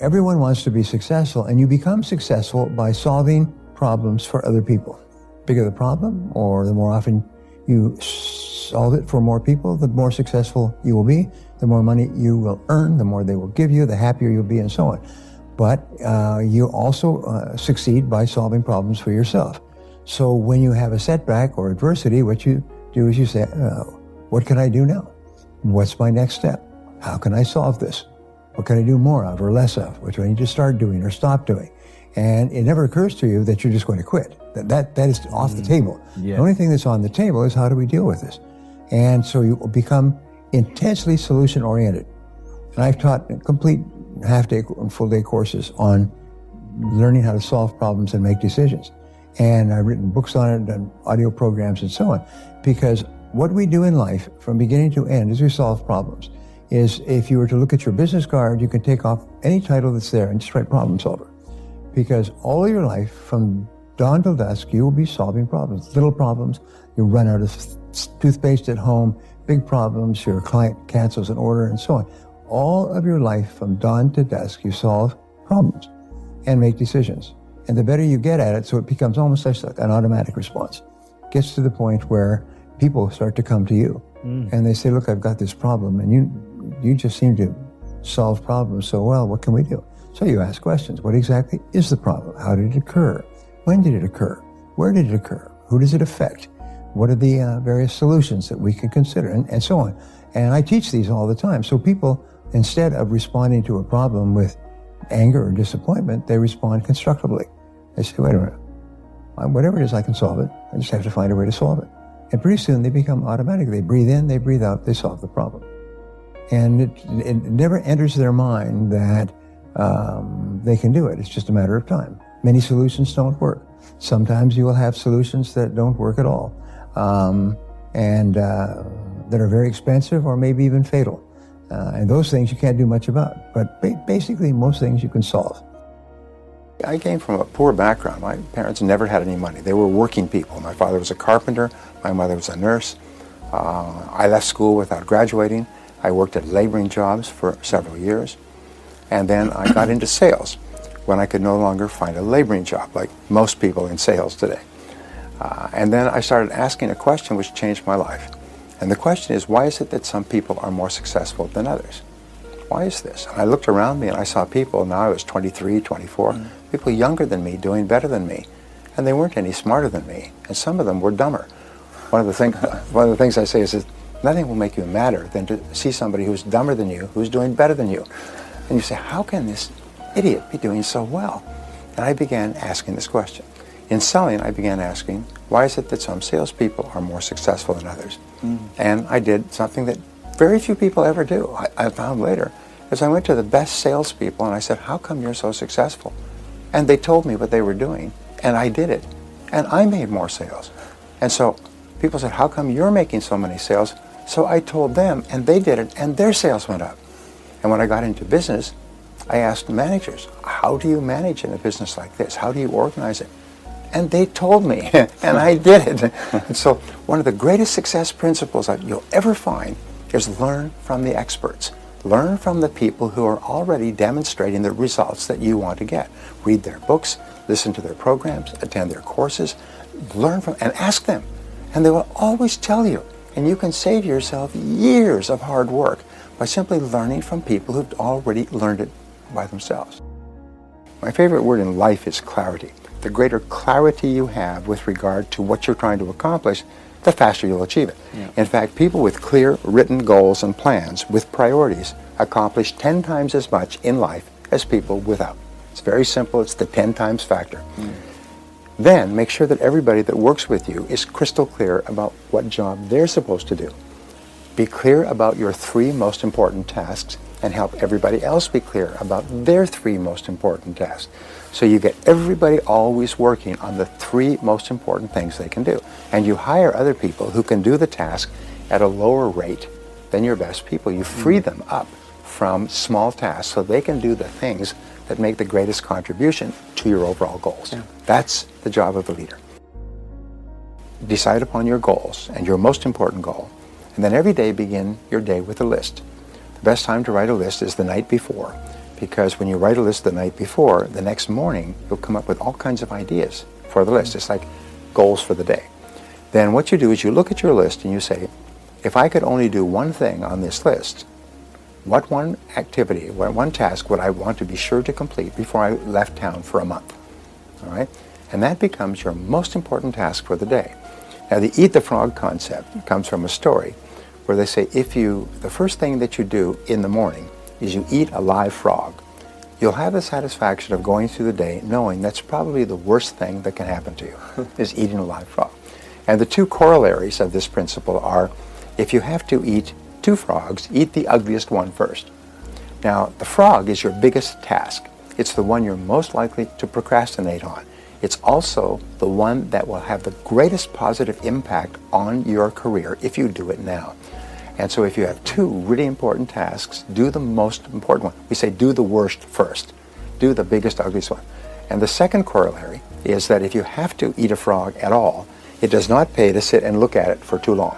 Everyone wants to be successful, and you become successful by solving problems for other people. The bigger the problem, or the more often you solve it for more people, the more successful you will be, the more money you will earn, the more they will give you, the happier you'll be, and so on. But you also succeed by solving problems for yourself. So when you have a setback or adversity, what you do is you say, what can I do now? What's my next step? How can I solve this? What can I do more of or less of? What do I need to start doing or stop doing? And it never occurs to you that you're just going to quit. That is off the table. Yeah. The only thing that's on the table is how do we deal with this? And so you become intensely solution-oriented. And I've taught complete half-day and full-day courses on learning how to solve problems and make decisions. And I've written books on it, done audio programs and so on. Because what we do in life from beginning to end is we solve problems. Is if you were to look at your business card, you can take off any title that's there and just write problem solver. Because all your life, from dawn till dusk, you will be solving problems. Little problems, you run out of toothpaste at home, big problems, your client cancels an order, and so on. All of your life, from dawn to dusk, you solve problems and make decisions. And the better you get at it, so it becomes almost like an automatic response. It gets to the point where people start to come to you. And they say, look, I've got this problem, and you just seem to solve problems so well. What can we do? So you ask questions. What exactly is the problem? How did it occur? When did it occur? Where did it occur? Who does it affect? What are the various solutions that we can consider? And so on. And I teach these all the time. So people, instead of responding to a problem with anger or disappointment, they respond constructively. They say, wait a minute, whatever it is, I can solve it. I just have to find a way to solve it. And pretty soon they become automatic. They breathe in, they breathe out, they solve the problem. And it never enters their mind that they can do it. It's just a matter of time. Many solutions don't work. Sometimes you will have solutions that don't work at all, and that are very expensive or maybe even fatal. And those things you can't do much about. But basically, most things you can solve. I came from a poor background. My parents never had any money. They were working people. My father was a carpenter. My mother was a nurse. I left school without graduating. I worked at laboring jobs for several years. And then I got into sales when I could no longer find a laboring job, like most people in sales today. And then I started asking a question which changed my life. And the question is, why is it that some people are more successful than others? Why is this? And I looked around me and I saw people, now I was 23, 24, people younger than me doing better than me. And they weren't any smarter than me. And some of them were dumber. One of the things I say is that nothing will make you madder than to see somebody who's dumber than you, who's doing better than you. And you say, how can this idiot be doing so well? And I began asking this question. In selling, I began asking, why is it that some salespeople are more successful than others? And I did something that very few people ever do. I found later, as I went to the best salespeople and I said, how come you're so successful? And they told me what they were doing, and I did it. And I made more sales. And so people said, how come you're making so many sales? So I told them, and they did it, and their sales went up. And when I got into business, I asked managers, how do you manage in a business like this? How do you organize it? And they told me, and I did it. And so one of the greatest success principles that you'll ever find is learn from the experts. Learn from the people who are already demonstrating the results that you want to get. Read their books, listen to their programs, attend their courses, learn from, and ask them. And they will always tell you. And you can save yourself years of hard work by simply learning from people who've already learned it by themselves. My favorite word in life is clarity. The greater clarity you have with regard to what you're trying to accomplish, the faster you'll achieve it. Yeah. In fact, people with clear written goals and plans with priorities accomplish 10 times as much in life as people without. It's very simple. It's the 10 times factor. Then make sure that everybody that works with you is crystal clear about what job they're supposed to do. Be clear about your 3 most important tasks and help everybody else be clear about their 3 most important tasks. So you get everybody always working on the 3 most important things they can do. And you hire other people who can do the task at a lower rate than your best people. You free them up from small tasks so they can do the things that make the greatest contribution to your overall goals. Yeah. That's the job of a leader. Decide upon your goals and your most important goal, and then every day begin your day with a list. The best time to write a list is the night before. because when you write a list the night before, the next morning you'll come up with all kinds of ideas for the list. It's like goals for the day. Then what you do is you look at your list and you say, if I could only do one thing on this list, what one activity, what one task would I want to be sure to complete before I left town for a month? All right? And that becomes your most important task for the day. Now, the eat the frog concept comes from a story where they say the first thing that you do in the morning is you eat a live frog. You'll have the satisfaction of going through the day knowing that's probably the worst thing that can happen to you, is eating a live frog. And the two corollaries of this principle are, if you have to eat 2 frogs, eat the ugliest one first. Now, the frog is your biggest task. It's the one you're most likely to procrastinate on. It's also the one that will have the greatest positive impact on your career if you do it now. And so if you have 2 really important tasks, do the most important one. We say do the worst first. Do the biggest, ugliest one. And the second corollary is that if you have to eat a frog at all, it does not pay to sit and look at it for too long.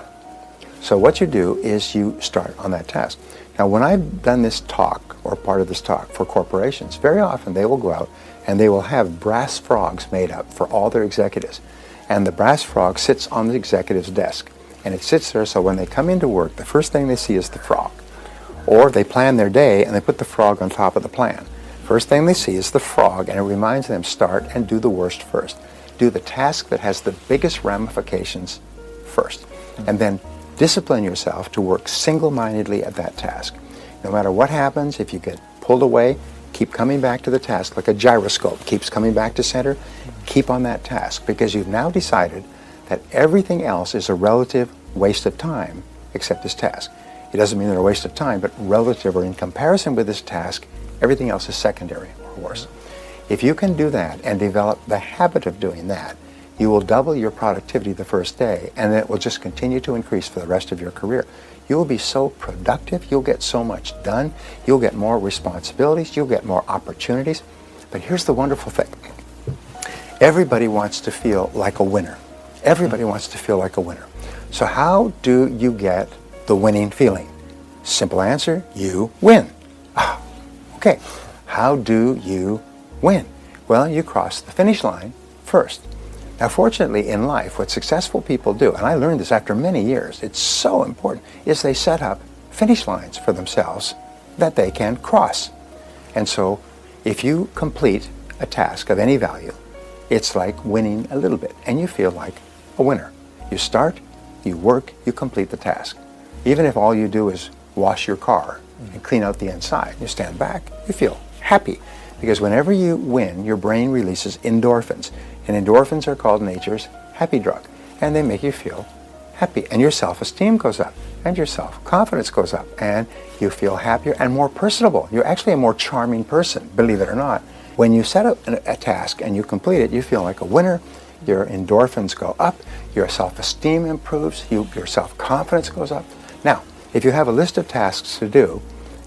So what you do is you start on that task. Now, when I've done this talk, or part of this talk, for corporations, very often they will go out and they will have brass frogs made up for all their executives. And the brass frog sits on the executive's desk. And it sits there so when they come into work, the first thing they see is the frog. Or they plan their day and they put the frog on top of the plan. First thing they see is the frog, and it reminds them, start and do the worst first. Do the task that has the biggest ramifications first. And then discipline yourself to work single-mindedly at that task. No matter what happens, if you get pulled away, keep coming back to the task like a gyroscope keeps coming back to center. Keep on that task, because you've now decided that everything else is a relative waste of time except this task. It doesn't mean they're a waste of time, but relative or in comparison with this task, everything else is secondary or worse. If you can do that and develop the habit of doing that, you will double your productivity the first day, and it will just continue to increase for the rest of your career. You will be so productive, you'll get so much done, you'll get more responsibilities, you'll get more opportunities. But here's the wonderful thing. Everybody wants to feel like a winner. Everybody wants to feel like a winner. So how do you get the winning feeling? Simple answer, you win. Okay, how do you win? Well, you cross the finish line first. Now, fortunately, in life, what successful people do, and I learned this after many years, it's so important, is they set up finish lines for themselves that they can cross. And so, if you complete a task of any value, it's like winning a little bit, and you feel like a winner. You start, you work, you complete the task. Even if all you do is wash your car and clean out the inside, you stand back, you feel happy. Because whenever you win, your brain releases endorphins. And endorphins are called nature's happy drug. And they make you feel happy. And your self-esteem goes up. And your self-confidence goes up. And you feel happier and more personable. You're actually a more charming person, believe it or not. When you set up a task and you complete it, you feel like a winner. Your endorphins go up. Your self-esteem improves. Your self-confidence goes up. Now, if you have a list of tasks to do,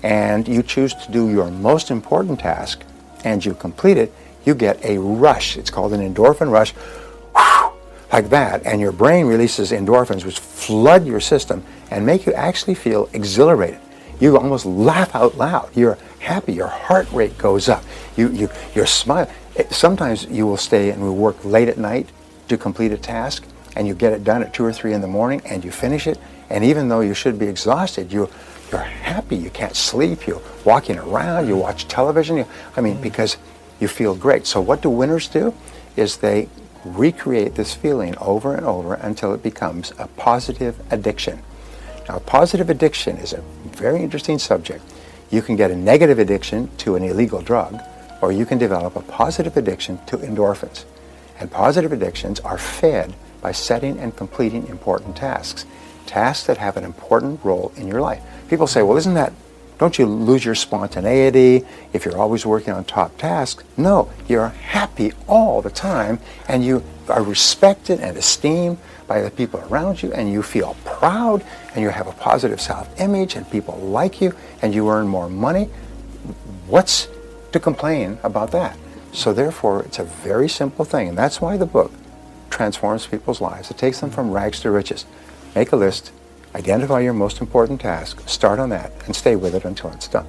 and you choose to do your most important task, and you complete it, you get a rush. It's called an endorphin rush, like that, and your brain releases endorphins which flood your system and make you actually feel exhilarated. You almost laugh out loud. You're happy. Your heart rate goes up. You're smiling. Sometimes you will stay and will work late at night to complete a task, and you get it done at 2 or 3 in the morning, and you finish it, and even though you should be exhausted, you're happy. You can't sleep. You're walking around. You watch television. Because you feel great. So what do winners do? Is they recreate this feeling over and over until it becomes a positive addiction. Now, positive addiction is a very interesting subject. You can get a negative addiction to an illegal drug, or you can develop a positive addiction to endorphins. And positive addictions are fed by setting and completing important tasks. Tasks that have an important role in your life. People say, well, don't you lose your spontaneity if you're always working on top tasks? No, you're happy all the time, and you are respected and esteemed by the people around you, and you feel proud, and you have a positive self-image, and people like you, and you earn more money. What's to complain about that? So therefore, it's a very simple thing, and that's why the book transforms people's lives. It takes them from rags to riches. Make a list, identify your most important task, start on that, and stay with it until it's done.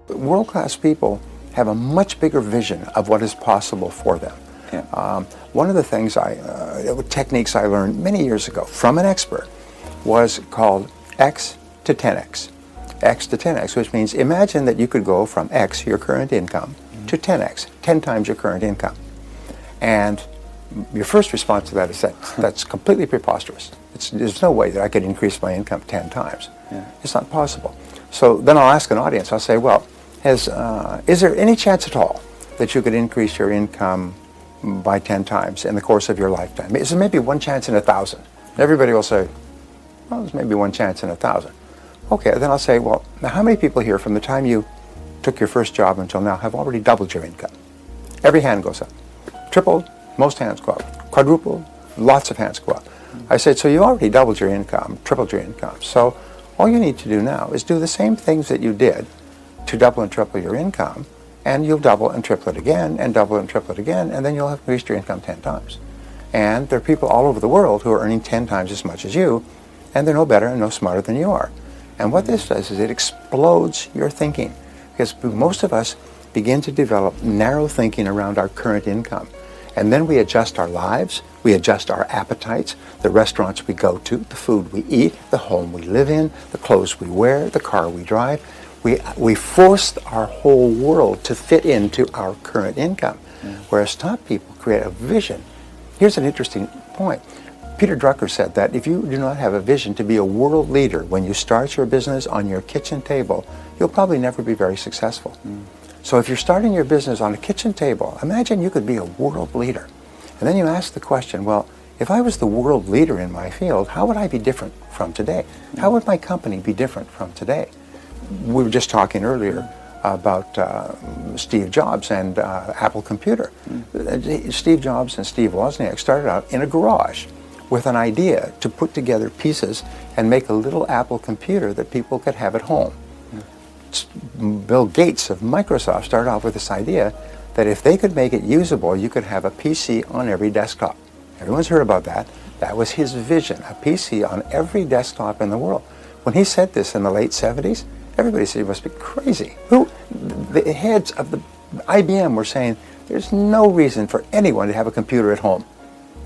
World-class people have a much bigger vision of what is possible for them. Yeah. One of the things techniques I learned many years ago from an expert was called X to 10X. X to 10X, which means imagine that you could go from X, your current income, to 10X, 10 times your current income. And your first response to that is that's completely preposterous. There's no way that I could increase my income 10 times. Yeah. It's not possible. So then I'll ask an audience, I'll say, well, is there any chance at all that you could increase your income by 10 times in the course of your lifetime? Is there maybe one chance in 1,000? Everybody will say, well, there's maybe one chance in 1,000. Okay, then I'll say, well, now how many people here from the time you took your first job until now have already doubled your income? Every hand goes up. Tripled, most hands go up. Quadrupled, lots of hands go up. I said, so you already doubled your income, tripled your income. So all you need to do now is do the same things that you did to double and triple your income, and you'll double and triple it again, and double and triple it again, and then you'll have increased your income 10 times. And there are people all over the world who are earning 10 times as much as you, and they're no better and no smarter than you are. And what this does is it explodes your thinking, because most of us begin to develop narrow thinking around our current income. And then we adjust our lives, we adjust our appetites, the restaurants we go to, the food we eat, the home we live in, the clothes we wear, the car we drive. We forced our whole world to fit into our current income, whereas top people create a vision. Here's an interesting point. Peter Drucker said that if you do not have a vision to be a world leader when you start your business on your kitchen table, you'll probably never be very successful. So if you're starting your business on a kitchen table, imagine you could be a world leader. And then you ask the question, well, if I was the world leader in my field, how would I be different from today? How would my company be different from today? We were just talking earlier about Steve Jobs and Apple Computer. Steve Jobs and Steve Wozniak started out in a garage with an idea to put together pieces and make a little Apple computer that people could have at home. Bill Gates of Microsoft started off with this idea that if they could make it usable, you could have a PC on every desktop. Everyone's heard about that. That was his vision, a PC on every desktop in the world. When he said this in the late 70s, everybody said he must be crazy. The heads of the IBM were saying, there's no reason for anyone to have a computer at home.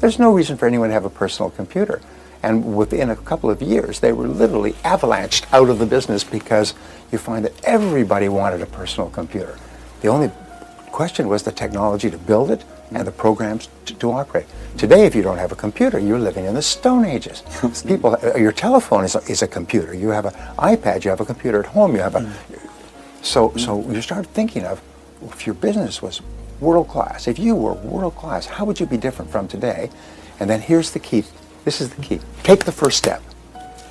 There's no reason for anyone to have a personal computer. And within a couple of years, they were literally avalanched out of the business because you find that everybody wanted a personal computer. The only question was the technology to build it and the programs to operate. Today, if you don't have a computer, you're living in the Stone Ages. People, your telephone is a computer. You have an iPad, you have a computer at home, you have a... So you start thinking of, if your business was world class, if you were world class, how would you be different from today? And then here's the key. This is the key. Take the first step.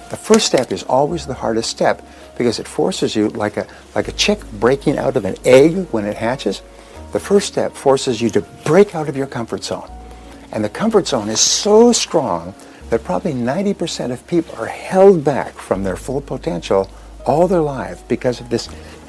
The first step is always the hardest step because it forces you, like a chick breaking out of an egg when it hatches. The first step forces you to break out of your comfort zone. And the comfort zone is so strong that probably 90% of people are held back from their full potential all their life because of this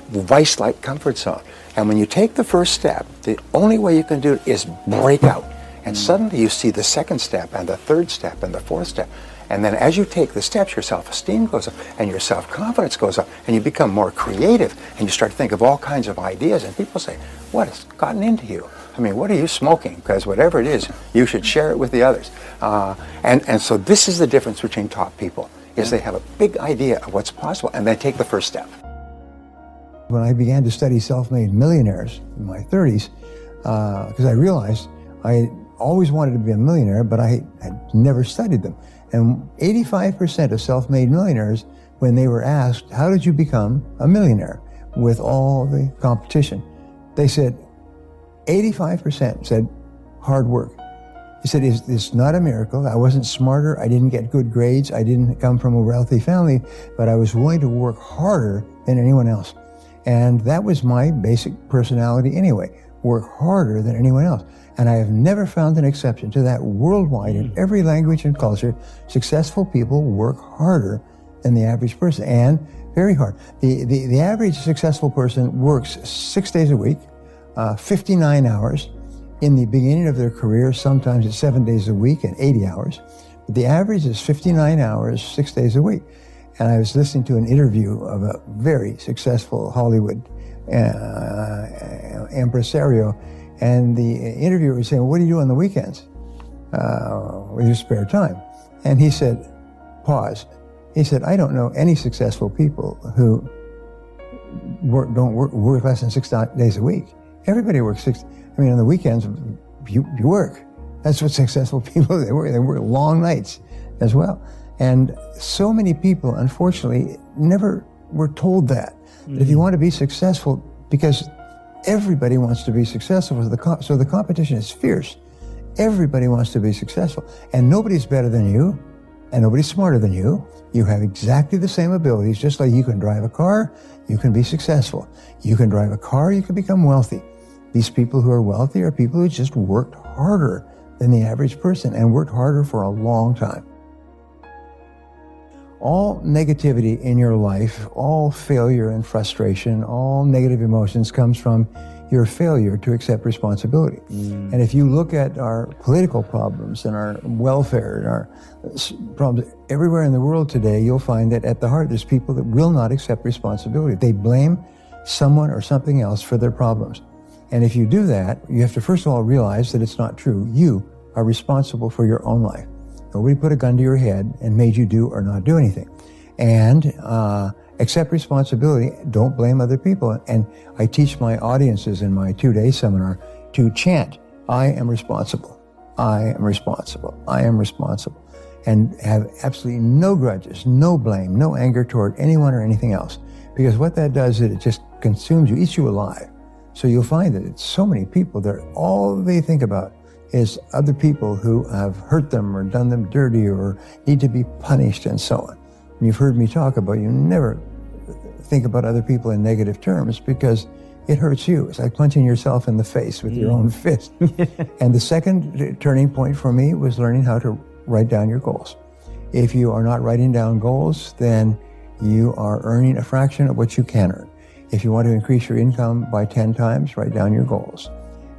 vice-like comfort zone. And when you take the first step, the only way you can do it is break out. And suddenly you see the second step and the third step and the fourth step. And then as you take the steps, your self-esteem goes up and your self-confidence goes up and you become more creative and you start to think of all kinds of ideas. And people say, what has gotten into you? I mean, what are you smoking? Because whatever it is, you should share it with the others. And so this is the difference between top people, is they have a big idea of what's possible and they take the first step. When I began to study self-made millionaires in my 30s, because I realized I always wanted to be a millionaire, but I had never studied them. And 85% of self-made millionaires, when they were asked, how did you become a millionaire with all the competition? They said, 85% said, hard work. He said, it's not a miracle. I wasn't smarter. I didn't get good grades. I didn't come from a wealthy family, but I was willing to work harder than anyone else. And that was my basic personality anyway, work harder than anyone else. And I have never found an exception to that worldwide in every language and culture. Successful people work harder than the average person, and very hard. The average successful person works 6 days a week, 59 hours. In the beginning of their career, sometimes it's 7 days a week and 80 hours. But the average is 59 hours, 6 days a week. And I was listening to an interview of a very successful Hollywood impresario, and the interviewer was saying, "What do you do on the weekends with your spare time?" And he said, pause. He said, "I don't know any successful people who don't work less than 6 days a week. Everybody works 6. I mean, on the weekends, you work. That's what successful people, they work long nights as well." And so many people, unfortunately, never were told that. That if you want to be successful, because everybody wants to be successful, so the competition is fierce. Everybody wants to be successful. And nobody's better than you, and nobody's smarter than you. You have exactly the same abilities, just like you can drive a car, you can be successful. You can drive a car, you can become wealthy. These people who are wealthy are people who just worked harder than the average person and worked harder for a long time. All negativity in your life, all failure and frustration, all negative emotions comes from your failure to accept responsibility. And if you look at our political problems and our welfare and our problems everywhere in the world today, you'll find that at the heart there's people that will not accept responsibility. They blame someone or something else for their problems. And if you do that, you have to first of all realize that it's not true. You are responsible for your own life. Nobody put a gun to your head and made you do or not do anything. And accept responsibility. Don't blame other people. And I teach my audiences in my 2-day seminar to chant, "I am responsible. I am responsible. I am responsible." And have absolutely no grudges, no blame, no anger toward anyone or anything else. Because what that does is it just consumes you, eats you alive. So you'll find that it's so many people that all they think about is other people who have hurt them or done them dirty or need to be punished and so on. And you've heard me talk about you never think about other people in negative terms because it hurts you. It's like punching yourself in the face with your own fist. And the second turning point for me was learning how to write down your goals. If you are not writing down goals, then you are earning a fraction of what you can earn. If you want to increase your income by 10 times, write down your goals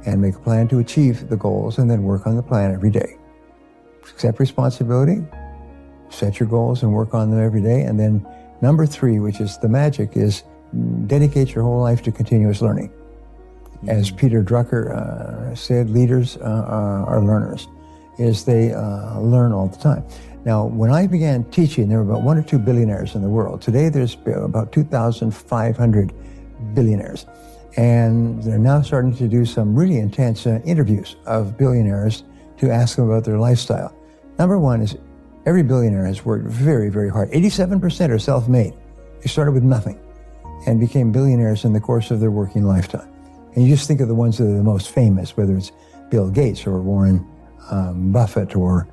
and make a plan to achieve the goals and then work on the plan every day. Accept responsibility, set your goals and work on them every day. And then number 3, which is the magic, is dedicate your whole life to continuous learning. As Peter Drucker said, leaders are learners, is they learn all the time. Now, when I began teaching, there were about 1 or 2 billionaires in the world. Today, there's about 2,500 billionaires. And they're now starting to do some really intense interviews of billionaires to ask them about their lifestyle. Number 1 is every billionaire has worked very, very hard. 87% are self-made. They started with nothing and became billionaires in the course of their working lifetime. And you just think of the ones that are the most famous, whether it's Bill Gates or Warren Buffett or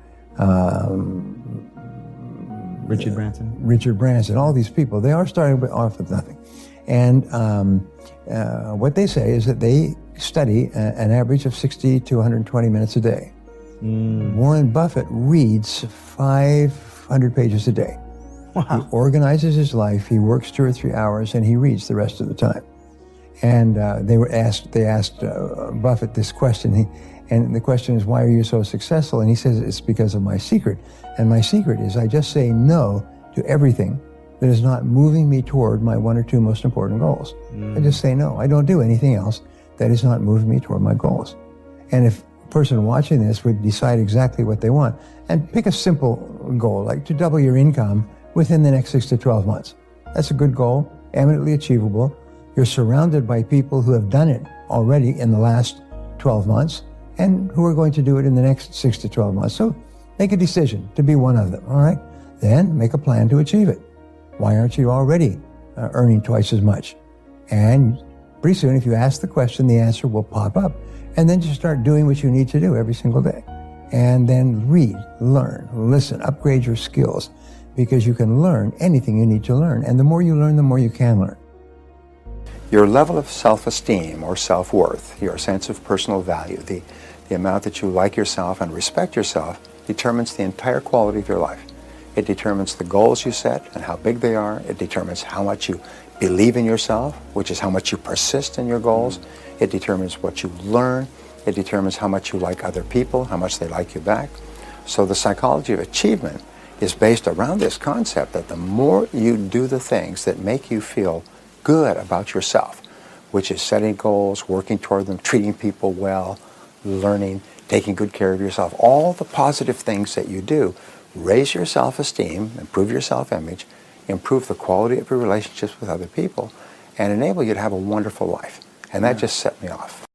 Richard Branson, all these people. They are starting off with nothing. And what they say is that they study an average of 60 to 120 minutes a day. Warren Buffett reads 500 pages a day. Wow. He organizes his life, he works 2 or 3 hours, and he reads the rest of the time. And they asked Buffett this question, and the question is, why are you so successful? And he says, it's because of my secret. And my secret is I just say no to everything that is not moving me toward my 1 or 2 most important goals. I just say no. I don't do anything else that is not moving me toward my goals. And if a person watching this would decide exactly what they want and pick a simple goal, like to double your income within the next 6 to 12 months. That's a good goal, eminently achievable. You're surrounded by people who have done it already in the last 12 months and who are going to do it in the next 6 to 12 months. So make a decision to be one of them, all right? Then make a plan to achieve it. Why aren't you already earning twice as much? And pretty soon, if you ask the question, the answer will pop up. And then just start doing what you need to do every single day. And then read, learn, listen, upgrade your skills, because you can learn anything you need to learn. And the more you learn, the more you can learn. Your level of self-esteem or self-worth, your sense of personal value, the amount that you like yourself and respect yourself, determines the entire quality of your life. It determines the goals you set and how big they are. It determines how much you believe in yourself, which is how much you persist in your goals. It determines what you learn. It determines how much you like other people, how much they like you back. So the psychology of achievement is based around this concept that the more you do the things that make you feel good about yourself, which is setting goals, working toward them, treating people well, learning, taking good care of yourself. All the positive things that you do raise your self-esteem, improve your self-image, improve the quality of your relationships with other people, and enable you to have a wonderful life. And that just set me off.